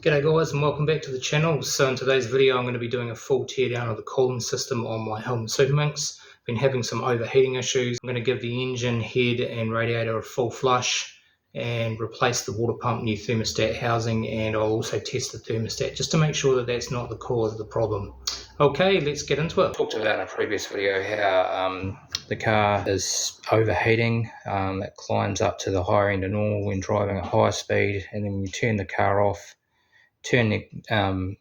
G'day guys and welcome back to the channel. So in today's video I'm going to be doing a full teardown of the cooling system on my Hillman Super minx. Been having some overheating issues. I'm going to give the engine, head and radiator a full flush and replace the water pump new thermostat housing, and I'll also test the thermostat just to make sure that that's not the cause of the problem. Okay, let's get into it. I talked about in a previous video how the car is overheating. It climbs up to the higher end of normal when driving at high speed, and then when you turn the car off, turn the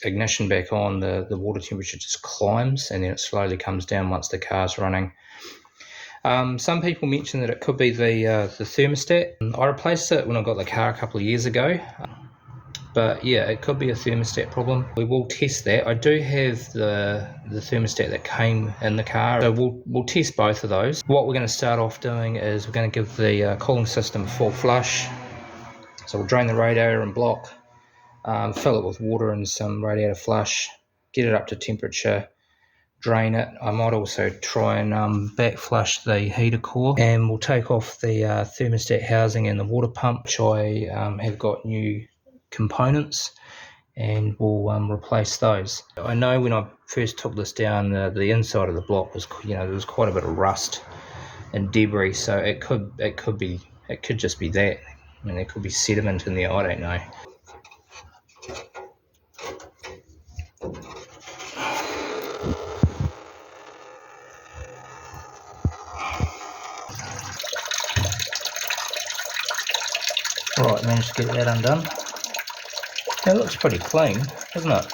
ignition back on, the water temperature just climbs and then it slowly comes down once the car's running. Some people mention that it could be the thermostat. I replaced it when I got the car a couple of years ago, but yeah, it could be a thermostat problem. We will test that. I do have the thermostat that came in the car, so we'll test both of those. What we're going to start off doing is we're going to give the cooling system a full flush. So we'll drain the radiator and block, fill it with water and some radiator flush, get it up to temperature, drain it. I might also try and back flush the heater core, and we'll take off the thermostat housing and the water pump, which I have got new components, and we'll replace those. I know when I first took this down, the inside of the block was, there was quite a bit of rust and debris, so it could just be that. I mean, there could be sediment in there, I don't know. Right, managed to get that undone. It looks pretty clean, doesn't it?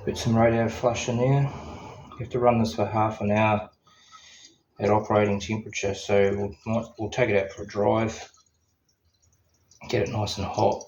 Put some radiator flush in there. You have to run this for half an hour at operating temperature, so we'll take it out for a drive, get it nice and hot.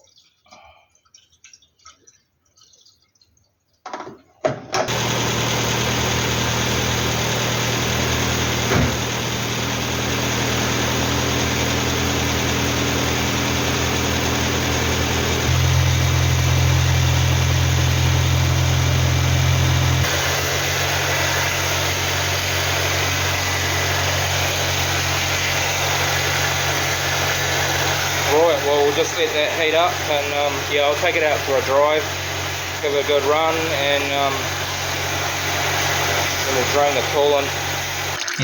Right, well, we'll just let that heat up, and yeah, I'll take it out for a drive, give it a good run, and then we'll drain the coolant.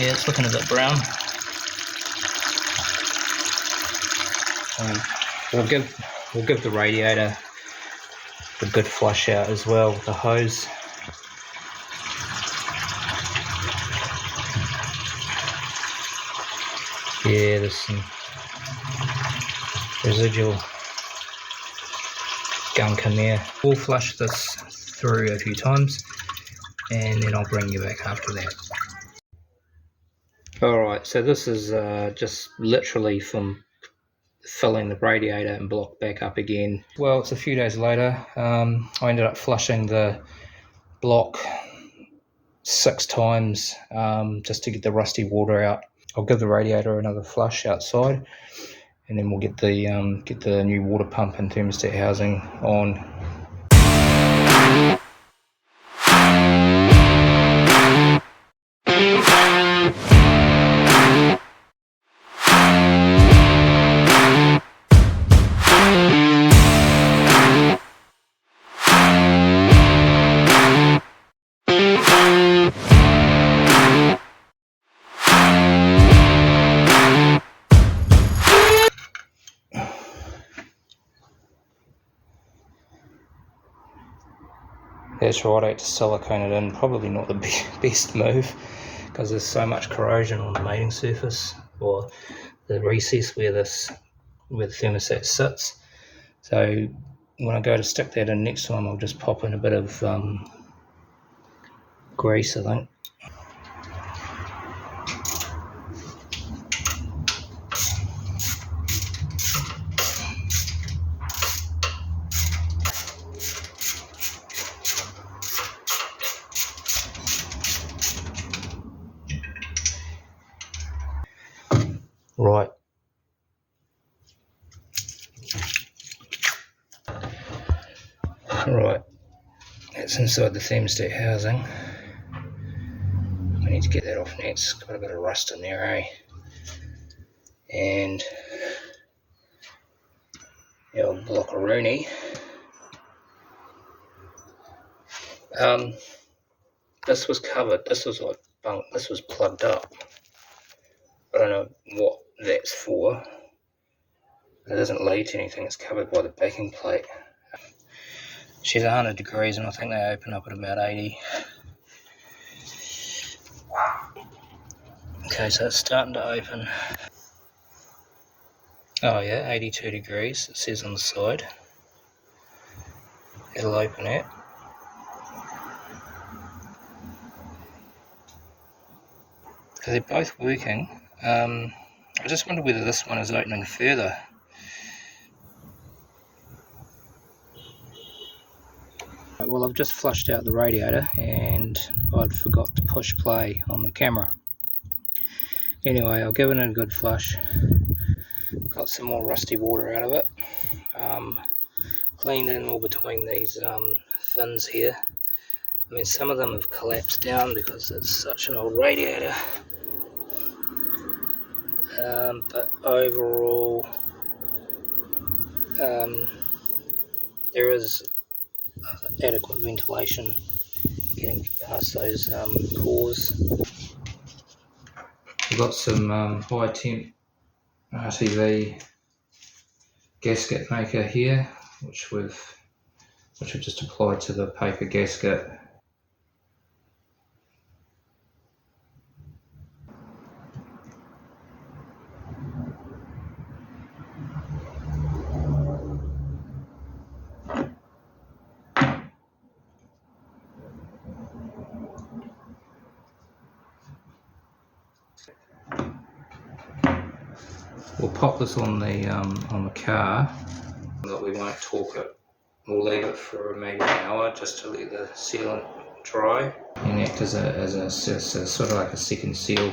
Yeah, it's looking a bit brown. We'll give the radiator a good flush out as well with the hose. Yeah, there's some residual gunk in there. We'll flush this through a few times and then I'll bring you back after that. Alright, so this is just literally from filling the radiator and block back up again. Well, it's a few days later. I ended up flushing the block 6 times just to get the rusty water out. I'll give the radiator another flush outside, and then we'll get the new water pump and thermostat housing on. That's right, I had to silicone it in. Probably not the best move because there's so much corrosion on the mating surface, or the recess where the thermostat sits. So when I go to stick that in next time, I'll just pop in a bit of grease, I think. Right. Right. That's inside the thermostat housing. need to get that off next. Got a bit of rust in there, eh? And the old blockaroonie. This was covered. This was like bunk. This was plugged up. I don't know what that's for. It doesn't lead to anything. It's covered by the backing plate. She's 100 degrees, and I think they open up at about 80. Okay, so it's starting to open. Oh yeah, 82 degrees, it says on the side. It'll open it. So they're both working. I just wonder whether this one is opening further. Well, I've just flushed out the radiator and I'd forgot to push play on the camera. Anyway, I'll give it a good flush. Got some more rusty water out of it. Cleaned in all between these fins here. I mean, some of them have collapsed down because it's such an old radiator. But overall, there is adequate ventilation getting past those cores. We've got some high temp RTV gasket maker here, which we've just applied to the paper gasket. We'll pop this on the car, but we won't torque it. We'll leave it for maybe an hour just to let the sealant dry and act as a sort of like a second seal.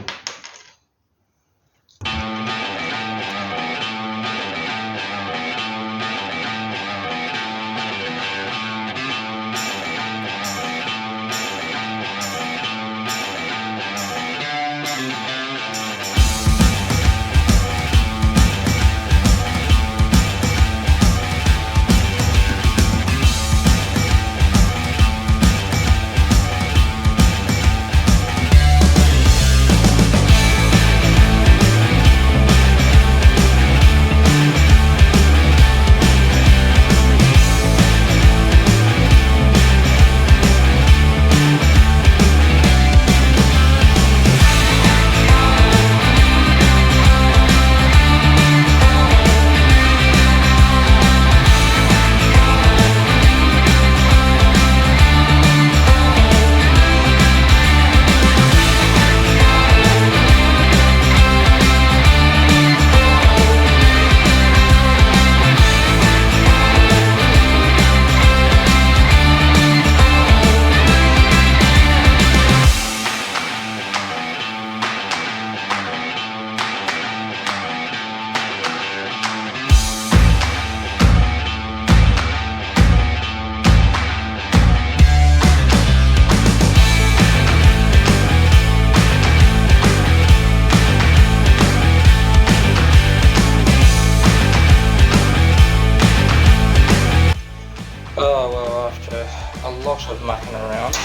Of mucking around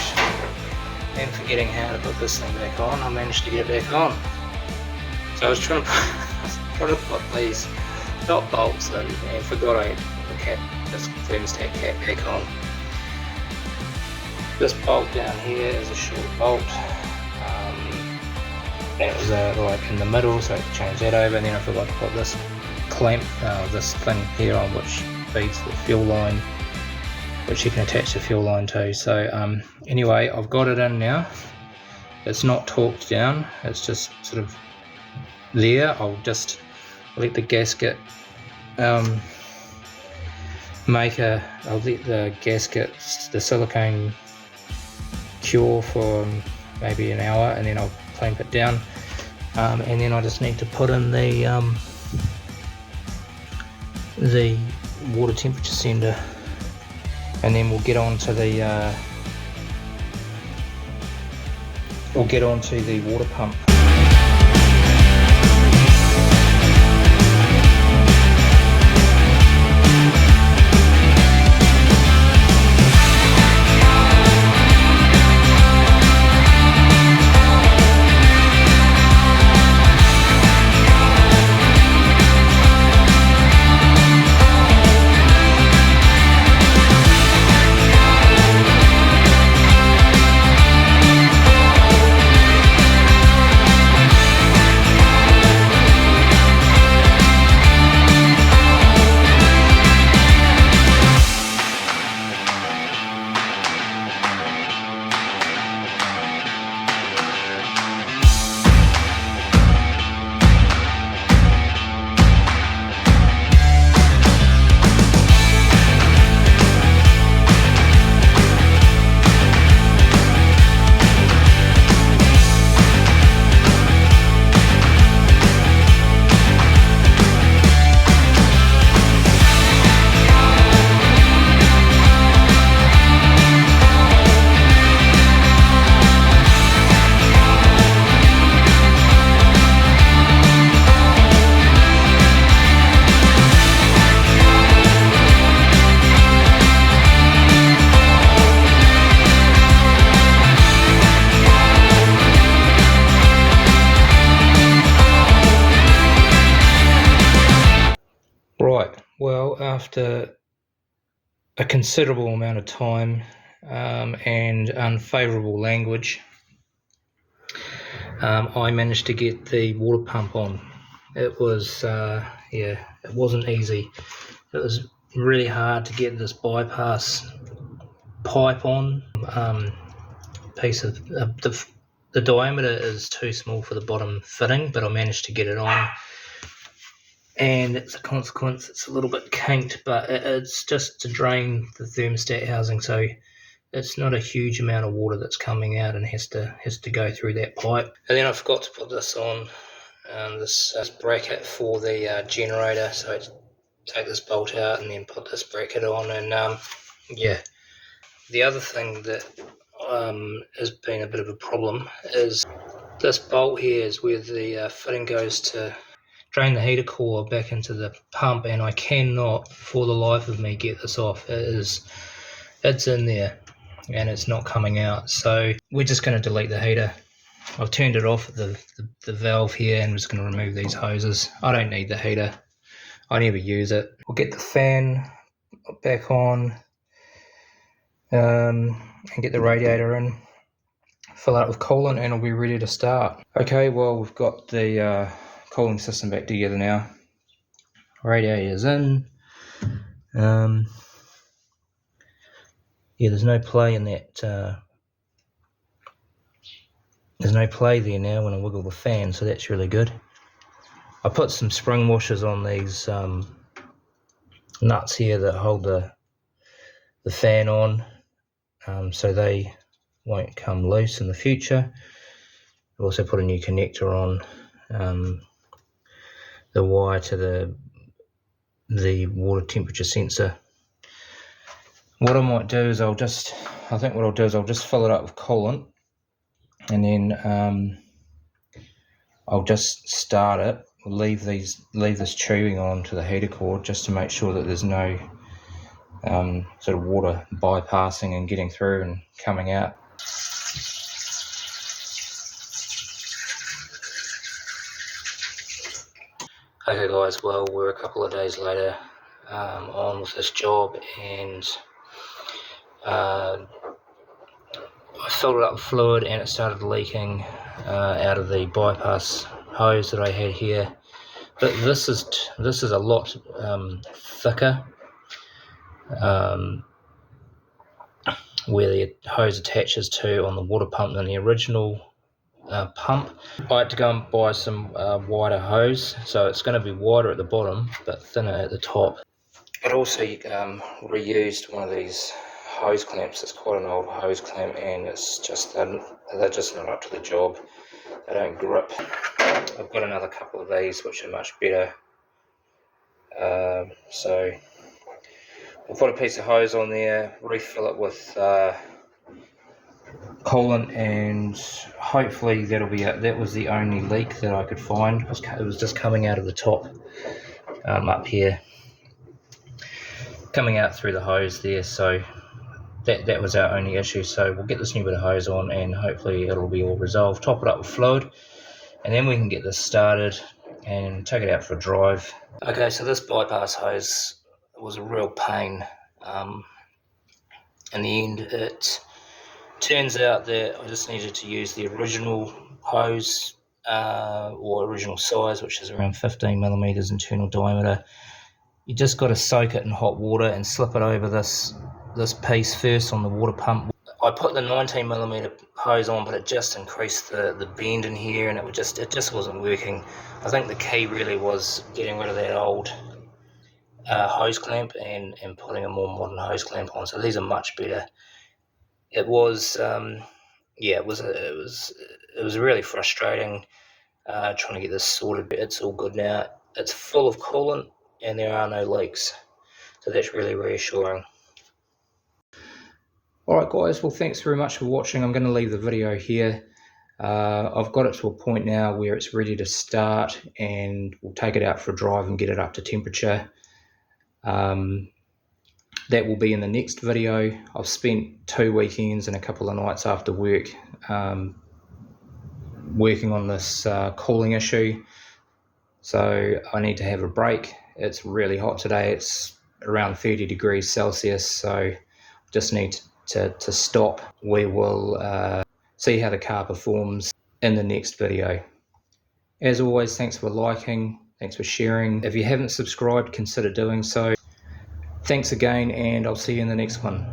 and forgetting how to put this thing back on, I managed to get it back on. So I was trying to put these top bolts in and forgot I had this thermostat cap back on. This bolt down here is a short bolt. That was like in the middle, so I had to change that over, and then I forgot to put this clamp, this thing here on, which feeds the fuel line, which you can attach the fuel line to. So anyway, I've got it in now. It's not torqued down, it's just sort of there. I'll just let the gasket I'll let the gasket, the silicone cure for maybe an hour, and then I'll clamp it down, and then I just need to put in the water temperature sender, and then we'll get on to the we'll get on to the water pump. Right, well, after a considerable amount of time and unfavourable language, I managed to get the water pump on. It was, it wasn't easy. It was really hard to get this bypass pipe on. Piece of the diameter is too small for the bottom fitting, but I managed to get it on. And as a consequence, it's a little bit kinked, but it's just to drain the thermostat housing, so it's not a huge amount of water that's coming out and has to go through that pipe. And then I forgot to put this on, this bracket for the generator, so I take this bolt out and then put this bracket on. And the other thing that has been a bit of a problem is this bolt here is where the fitting goes to drain the heater core back into the pump, and I cannot for the life of me get this off. It's in there and it's not coming out, so we're just going to delete the heater. I've turned it off at the valve here and I'm just going to remove these hoses. I don't need the heater, I never use it. We'll get the fan back on and get the radiator in, fill it up with coolant, and it'll be ready to start. Okay, well, we've got the cooling system back together now. Radiator's in. There's no play in that. There's no play there now when I wiggle the fan, so that's really good. I put some spring washers on these nuts here that hold the fan on, so they won't come loose in the future. I also put a new connector on the wire to the water temperature sensor. What I might do is I'll just fill it up with coolant, and then I'll just start it. Leave this tubing on to the heater cord just to make sure that there's no sort of water bypassing and getting through and coming out. Okay guys, well, we're a couple of days later on with this job, and I filled it up with fluid and it started leaking out of the bypass hose that I had here. But this is a lot thicker, where the hose attaches to on the water pump than the original pump. I had to go and buy some wider hose, so it's going to be wider at the bottom but thinner at the top. But also reused one of these hose clamps. It's quite an old hose clamp, and it's just they're just not up to the job. They don't grip. I've got another couple of these which are much better. So we'll put a piece of hose on there, refill it with coolant, and hopefully that'll be it. That was the only leak that I could find. It was just coming out of the top up here, coming out through the hose there, so that was our only issue. So we'll get this new bit of hose on and hopefully it'll be all resolved. Top it up with fluid and then we can get this started and take it out for a drive. Okay, so this bypass hose was a real pain. In the end, it turns out that I just needed to use the original hose or original size, which is around 15 millimeters internal diameter. You just got to soak it in hot water and slip it over this piece first on the water pump. I put the 19 millimeter hose on, but it just increased the bend in here, and it just wasn't working. I think the key really was getting rid of that old hose clamp and putting a more modern hose clamp on. So these are much better. It was yeah, it was really frustrating trying to get this sorted. It's all good now. It's full of coolant and there are no leaks, so that's really reassuring. Alright guys, well thanks very much for watching. I'm going to leave the video here. I've got it to a point now where it's ready to start, and we'll take it out for a drive and get it up to temperature. That will be in the next video. I've spent 2 weekends and a couple of nights after work working on this cooling issue, so I need to have a break. It's really hot today. It's around 30 degrees Celsius, so just need to stop. We will see how the car performs in the next video. As always, thanks for liking, thanks for sharing. If you haven't subscribed, consider doing so. Thanks again, and I'll see you in the next one.